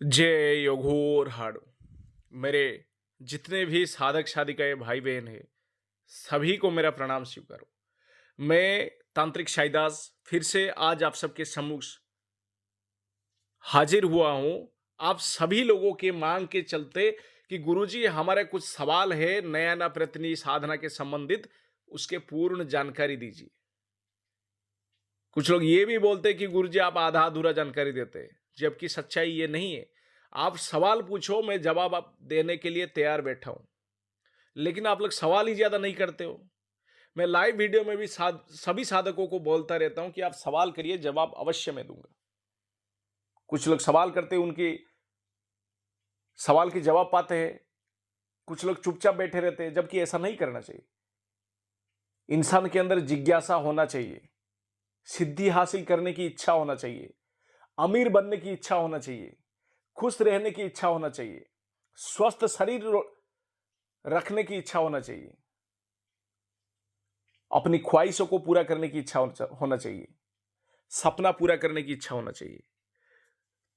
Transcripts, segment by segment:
जय योगोर हाड़ो। मेरे जितने भी साधक साधिकाएं भाई बहन हैं, सभी को मेरा प्रणाम स्वीकारो। मैं तांत्रिक शाइदास फिर से आज आप सबके सम्मुख हाजिर हुआ हूं। आप सभी लोगों के मांग के चलते कि गुरुजी हमारे कुछ सवाल है नया ना प्रतनी साधना के संबंधित, उसके पूर्ण जानकारी दीजिए। कुछ लोग ये भी बोलते हैं कि गुरुजी आप आधा अधूरा जानकारी देते हैं, जबकि सच्चाई ये नहीं है। आप सवाल पूछो, मैं जवाब आप देने के लिए तैयार बैठा हूं, लेकिन आप लोग सवाल ही ज्यादा नहीं करते हो। मैं लाइव वीडियो में भी सभी साधकों को बोलता रहता हूं कि आप सवाल करिए, जवाब अवश्य मैं दूंगा। कुछ लोग सवाल करते हैं, उनकी सवाल के जवाब पाते हैं। कुछ लोग चुपचाप बैठे रहते हैं, जबकि ऐसा नहीं करना चाहिए। इंसान के अंदर जिज्ञासा होना चाहिए, सिद्धि हासिल करने की इच्छा होना चाहिए, अमीर बनने की इच्छा होना चाहिए, खुश रहने की इच्छा होना चाहिए, स्वस्थ शरीर रखने की इच्छा होना चाहिए, अपनी ख्वाहिशों को पूरा करने की इच्छा होना चाहिए, सपना पूरा करने की इच्छा होना चाहिए।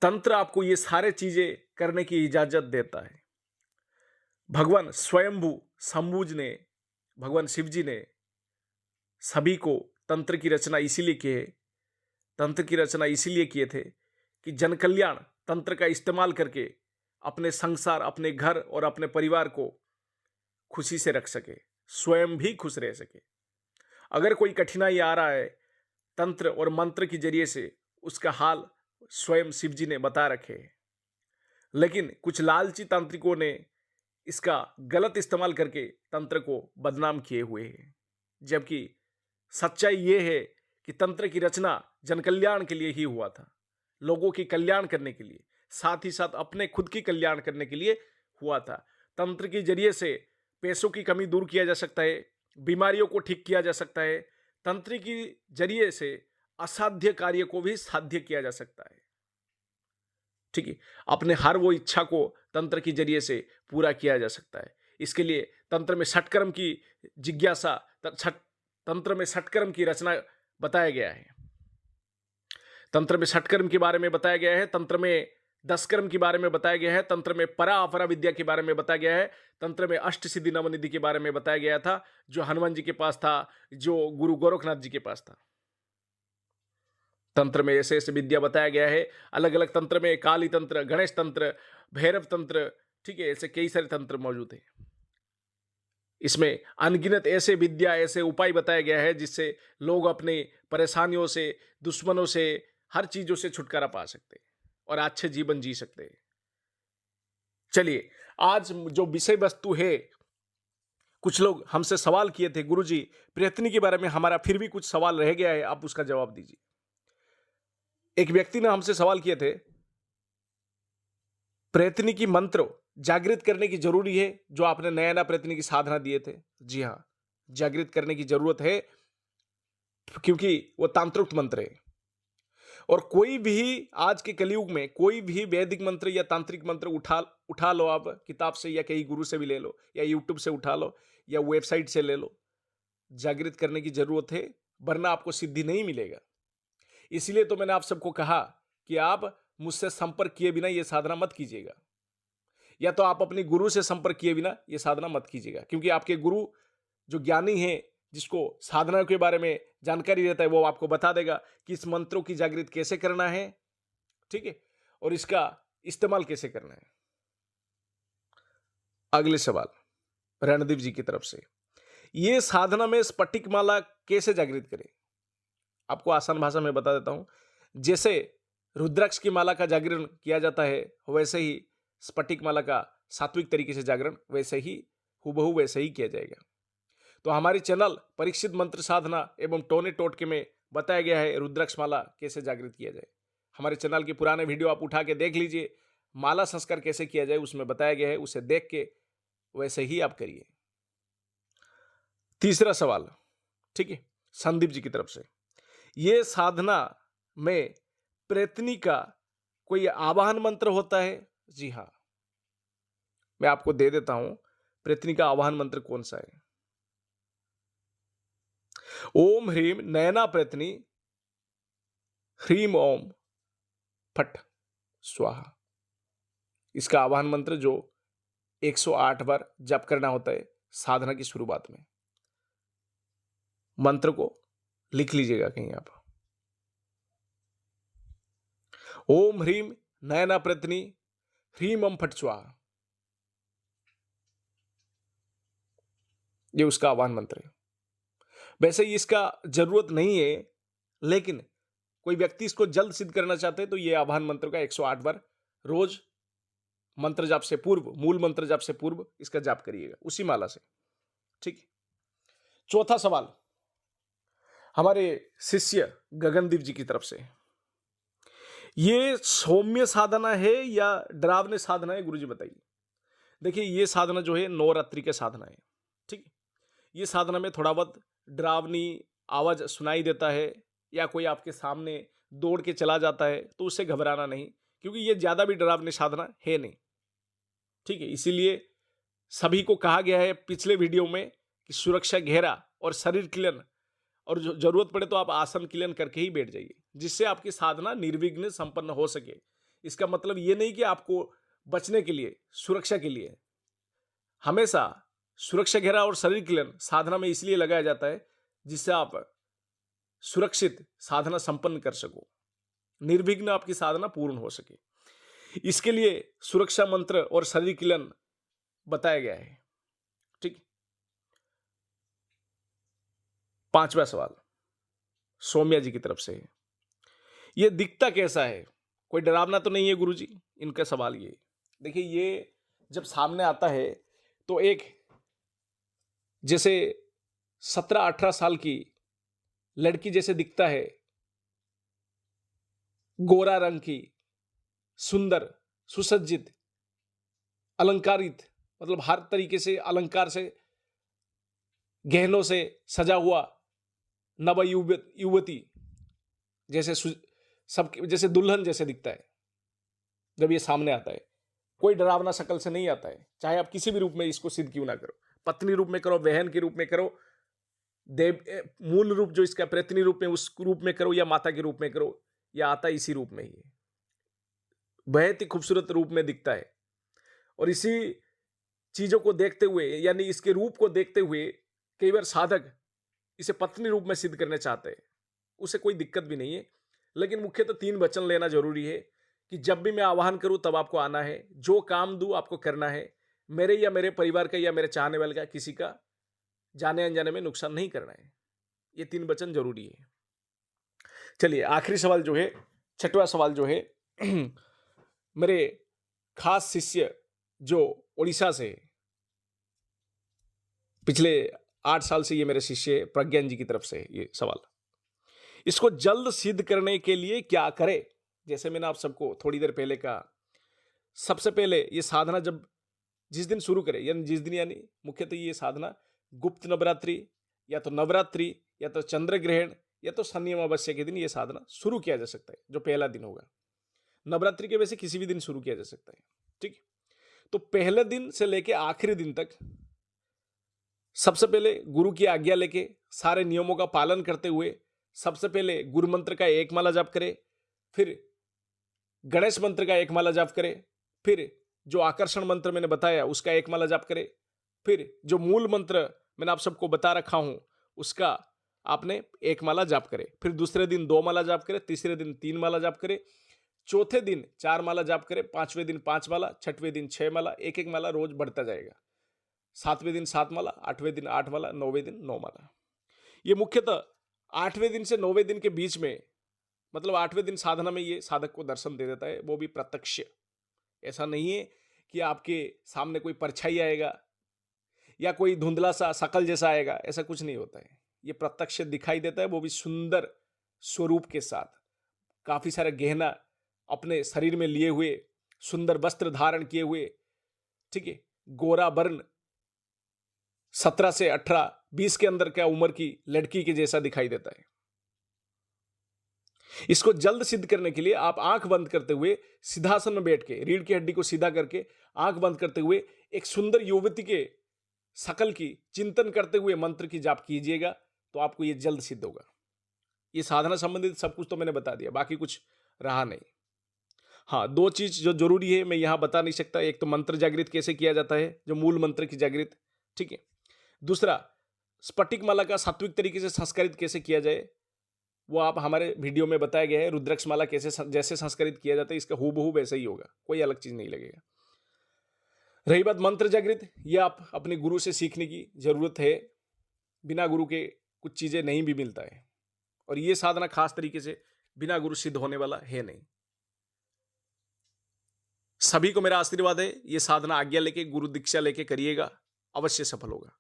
तंत्र आपको ये सारे चीजें करने की इजाजत देता है। भगवान स्वयंभू शंभुज ने, भगवान शिव जी ने सभी को तंत्र की रचना इसीलिए की है, तंत्र की रचना इसीलिए किए थे कि जन कल्याण तंत्र का इस्तेमाल करके अपने संसार, अपने घर और अपने परिवार को खुशी से रख सके, स्वयं भी खुश रह सके। अगर कोई कठिनाई आ रहा है, तंत्र और मंत्र के जरिए से उसका हाल स्वयं शिव जी ने बता रखे हैं। लेकिन कुछ लालची तांत्रिकों ने इसका गलत इस्तेमाल करके तंत्र को बदनाम किए हुए हैं, जबकि सच्चाई ये है कि तंत्र की रचना जन कल्याण के लिए ही हुआ था, लोगों की कल्याण करने के लिए, साथ ही साथ अपने खुद की कल्याण करने के लिए हुआ था। तंत्र के जरिए से पैसों की कमी दूर किया जा सकता है, बीमारियों को ठीक किया जा सकता है। तंत्र की जरिए से असाध्य कार्य को भी साध्य किया जा सकता है। ठीक है, अपने हर वो इच्छा को तंत्र के जरिए से पूरा किया जा सकता है। इसके लिए तंत्र में षटकर्म की जिज्ञासा, तंत्र में षटकर्म की रचना बताया गया है। तंत्र में षटकर्म के बारे में बताया गया है, तंत्र में 10 कर्म के बारे में बताया गया है, तंत्र में परा अपरा विद्या के बारे में बताया गया है, तंत्र में अष्ट सिद्धि नवनिधि के बारे में बताया गया था, जो हनुमान जी के पास था, जो गुरु गोरखनाथ जी के पास था। तंत्र में ऐसे ऐसे विद्या बताया गया है। अलग अलग तंत्र में काली तंत्र, गणेश तंत्र, भैरव तंत्र, ठीक है, ऐसे कई सारे तंत्र मौजूद हैं। इसमें अनगिनत ऐसे विद्या, ऐसे उपाय बताया गया है जिससे लोग अपनी परेशानियों से, दुश्मनों से, हर चीजों से छुटकारा पा सकते हैं और अच्छे जीवन जी सकते हैं। चलिए, आज जो विषय वस्तु है, कुछ लोग हमसे सवाल किए थे, गुरुजी प्रयत्नी के बारे में हमारा फिर भी कुछ सवाल रह गया है, आप उसका जवाब दीजिए। एक व्यक्ति ने हमसे सवाल किए थे, प्रयत्नी की मंत्र जागृत करने की जरूरी है, जो आपने नया नया प्रयत्न की साधना दिए थे। जी हाँ, जागृत करने की जरूरत है, क्योंकि वो तांत्रिक मंत्र है। और कोई भी आज के कलयुग में कोई भी वैदिक मंत्र या तांत्रिक मंत्र उठा लो, आप किताब से या कहीं गुरु से भी ले लो, या यूट्यूब से उठा लो, या वेबसाइट से ले लो, जागृत करने की जरूरत है, वरना आपको सिद्धि नहीं मिलेगा। इसलिए तो मैंने आप सबको कहा कि आप मुझसे संपर्क किए बिना यह साधना मत कीजिएगा, या तो आप अपने गुरु से संपर्क किए बिना यह साधना मत कीजिएगा, क्योंकि आपके गुरु जो ज्ञानी है, जिसको साधना के बारे में जानकारी रहता है, वो आपको बता देगा कि इस मंत्रों की जागृत कैसे करना है, ठीक है, और इसका इस्तेमाल कैसे करना है। अगले सवाल रणदीप जी की तरफ से, ये साधना में स्फटिक माला कैसे जागृत करें? आपको आसान भाषा में बता देता हूं। जैसे रुद्राक्ष की माला का जागरण किया जाता है, वैसे ही स्फटिक माला का सात्विक तरीके से जागरण वैसे ही हूबहू वैसे ही किया जाएगा। तो हमारी चैनल परीक्षित मंत्र साधना एवं टोने टोटके में बताया गया है रुद्राक्ष माला कैसे जागृत किया जाए। हमारे चैनल के पुराने वीडियो आप उठा के देख लीजिए, माला संस्कार कैसे किया जाए उसमें बताया गया है, उसे देख के वैसे ही आप करिए। तीसरा सवाल, ठीक है, संदीप जी की तरफ से, ये साधना में प्रयत्नी का कोई आवाहन मंत्र होता है? जी हां, मैं आपको दे देता हूं। प्रयत्नी का आवाहन मंत्र कौन सा है? ओम ह्रीं नयना प्रयत्नी, ह्रीं ओम फट स्वाहा। इसका आह्वान मंत्र जो 108 बार जप करना होता है साधना की शुरुआत में। मंत्र को लिख लीजिएगा कहीं आप। ओम ह्रीम नयना प्रतनी ह्रीम अम फट स्वाहा, ये उसका आह्वान मंत्र है। वैसे ही इसका जरूरत नहीं है, लेकिन कोई व्यक्ति इसको जल्द सिद्ध करना चाहते हैं तो ये आह्वान मंत्र का 108 बार रोज मंत्र जाप से पूर्व, मूल मंत्र जाप से पूर्व इसका जाप करिएगा उसी माला से। ठीक है। चौथा सवाल हमारे शिष्य गगनदीप जी की तरफ से, ये सौम्य साधना है या डरावने साधना है गुरुजी बताइए। देखिए ये साधना जो है नवरात्रि के साधना है। ठीक है। ये साधना में थोड़ा बहुत डरावनी आवाज सुनाई देता है या कोई आपके सामने दौड़ के चला जाता है तो उससे घबराना नहीं, क्योंकि ये ज्यादा भी डरावनी साधना है नहीं। ठीक है। इसीलिए सभी को कहा गया है पिछले वीडियो में कि सुरक्षा घेरा और शरीर क्लियन, और जो जरूरत पड़े तो आप आसन क्लियन करके ही बैठ जाइए, जिससे आपकी साधना निर्विघ्न संपन्न हो सके। इसका मतलब ये नहीं कि आपको बचने के लिए, सुरक्षा के लिए, हमेशा सुरक्षा घेरा और शरीर क्लियन साधना में इसलिए लगाया जाता है जिससे आप सुरक्षित साधना संपन्न कर सको, निर्विघ्न आपकी साधना पूर्ण हो सके। इसके लिए सुरक्षा मंत्र और शरीर क्लियन बताया गया है। ठीक। पांचवा सवाल सौम्या जी की तरफ से, ये दिखता कैसा है? कोई डरावना तो नहीं है गुरुजी? इनका सवाल ये। देखिए ये जब सामने आता है तो एक जैसे 17-18 साल की लड़की जैसे दिखता है, गोरा रंग की, सुंदर, सुसज्जित, अलंकारित, मतलब हर तरीके से अलंकार से, गहनों से सजा हुआ नव युवती जैसे सब जैसे दुल्हन जैसे दिखता है जब ये सामने आता है। कोई डरावना शक्ल से नहीं आता है, चाहे आप किसी भी रूप में इसको सिद्ध क्यों ना करो, पत्नी रूप में करो, बहन के रूप में करो, देव मूल रूप जो इसका प्रतिनि रूप में उस रूप में करो, या माता के रूप में करो, या आता इसी रूप में ही, बहुत ही खूबसूरत रूप में दिखता है। और इसी चीजों को देखते हुए, यानी इसके रूप को देखते हुए कई बार साधक इसे पत्नी रूप में सिद्ध करना चाहते हैं, उसे कोई दिक्कत भी नहीं है। लेकिन मुख्यतः 3 वचन लेना जरूरी है कि जब भी मैं आह्वान करूं तब आपको आना है, जो काम दूं आपको करना है, मेरे या मेरे परिवार का या मेरे चाहने वाले का किसी का जाने अनजाने में नुकसान नहीं करना है। ये 3 वचन जरूरी है। चलिए आखिरी सवाल जो है, छठवां सवाल जो है मेरे खास शिष्य जो उड़ीसा से, पिछले 8 साल से ये मेरे शिष्य प्रज्ञान जी की तरफ से ये सवाल, इसको जल्द सिद्ध करने के लिए क्या करे? जैसे मैंने आप सबको थोड़ी देर पहले कहा, सबसे पहले ये साधना जब जिस दिन शुरू करें, यानी जिस दिन, यानी मुख्यतः ये साधना गुप्त नवरात्रि या तो नवरात्रि या तो चंद्र ग्रहण या तो शनि अमावस्या के दिन ये साधना शुरू किया जा सकता है, जो पहला दिन होगा। नवरात्रि के वैसे किसी भी दिन शुरू किया जा सकता है। ठीक। तो पहले दिन से लेके आखिरी दिन तक सबसे पहले गुरु की आज्ञा लेके सारे नियमों का पालन करते हुए सबसे पहले गुरु मंत्र का 1 माला जाप करें, फिर गणेश मंत्र का 1 माला जाप करें, फिर जो आकर्षण मंत्र मैंने बताया उसका 1 माला जाप करें, फिर जो मूल मंत्र मैंने आप सबको बता रखा हूं उसका आपने 1 माला जाप करें, फिर दूसरे दिन 2 माला जाप करें, तीसरे दिन 3 माला जाप करें, चौथे दिन 4 माला जाप करें, 5वें दिन 5 माला, 6वें दिन 6 माला, 1-1 माला रोज बढ़ता जाएगा, 7वें दिन 7 माला, 8वें दिन 8 माला, 9वें दिन 9 माला। ये मुख्यतः 8वें दिन से 9वें दिन के बीच में, मतलब 8वें दिन साधना में ये साधक को दर्शन दे देता है, वो भी प्रत्यक्ष। ऐसा नहीं है कि आपके सामने कोई परछाई आएगा या कोई धुंधला सा शकल जैसा आएगा, ऐसा कुछ नहीं होता है। ये प्रत्यक्ष दिखाई देता है, वो भी सुंदर स्वरूप के साथ, काफी सारे गहना अपने शरीर में लिए हुए, सुंदर वस्त्र धारण किए हुए। ठीक है। गोरा वर्ण, 17 से 18, 20 के अंदर क्या उम्र की लड़की के जैसा दिखाई देता है। इसको जल्द सिद्ध करने के लिए आप आंख बंद करते हुए सिद्धासन में बैठ के, रीढ़ की हड्डी को सीधा करके आंख बंद करते हुए एक सुंदर युवती के शकल की चिंतन करते हुए मंत्र की जाप कीजिएगा, तो आपको यह जल्द सिद्ध होगा। ये साधना संबंधित सब कुछ तो मैंने बता दिया, बाकी कुछ रहा नहीं। हाँ, दो चीज जो जरूरी है मैं यहाँ बता नहीं सकता। एक तो मंत्र जागृत कैसे किया जाता है, जो मूल मंत्र की जागृत, ठीक है। दूसरा, स्फटिक माला का सात्विक तरीके से संस्कारित कैसे किया जाए, वो आप हमारे वीडियो में बताया गया है। रुद्राक्ष माला कैसे जैसे संस्कारित किया जाता है, इसका हूबहू वैसा ही होगा, कोई अलग चीज नहीं लगेगा। रही बात मंत्र जागृत, ये आप अपने गुरु से सीखने की जरूरत है। बिना गुरु के कुछ चीजें नहीं भी मिलता है, और ये साधना खास तरीके से बिना गुरु सिद्ध होने वाला है नहीं। सभी को मेरा आशीर्वाद है, ये साधना आज्ञा लेके, गुरु दीक्षा लेके करिएगा, अवश्य सफल होगा।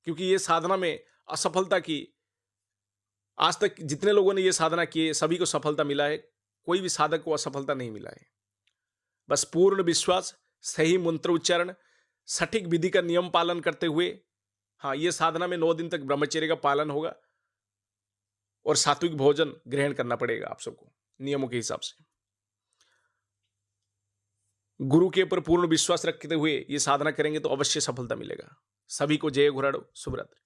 क्योंकि ये साधना में असफलता की, आज तक जितने लोगों ने ये साधना की है सभी को सफलता मिला है, कोई भी साधक को असफलता नहीं मिला है। बस पूर्ण विश्वास, सही मंत्र उच्चारण, सटीक विधि का नियम पालन करते हुए, हाँ, ये साधना में 9 दिन तक ब्रह्मचर्य का पालन होगा और सात्विक भोजन ग्रहण करना पड़ेगा आप सबको नियमों के हिसाब से। गुरु के ऊपर पूर्ण विश्वास रखते हुए ये साधना करेंगे तो अवश्य सफलता मिलेगा। सभी को जय घोराड़ो, शुभ रात्रि।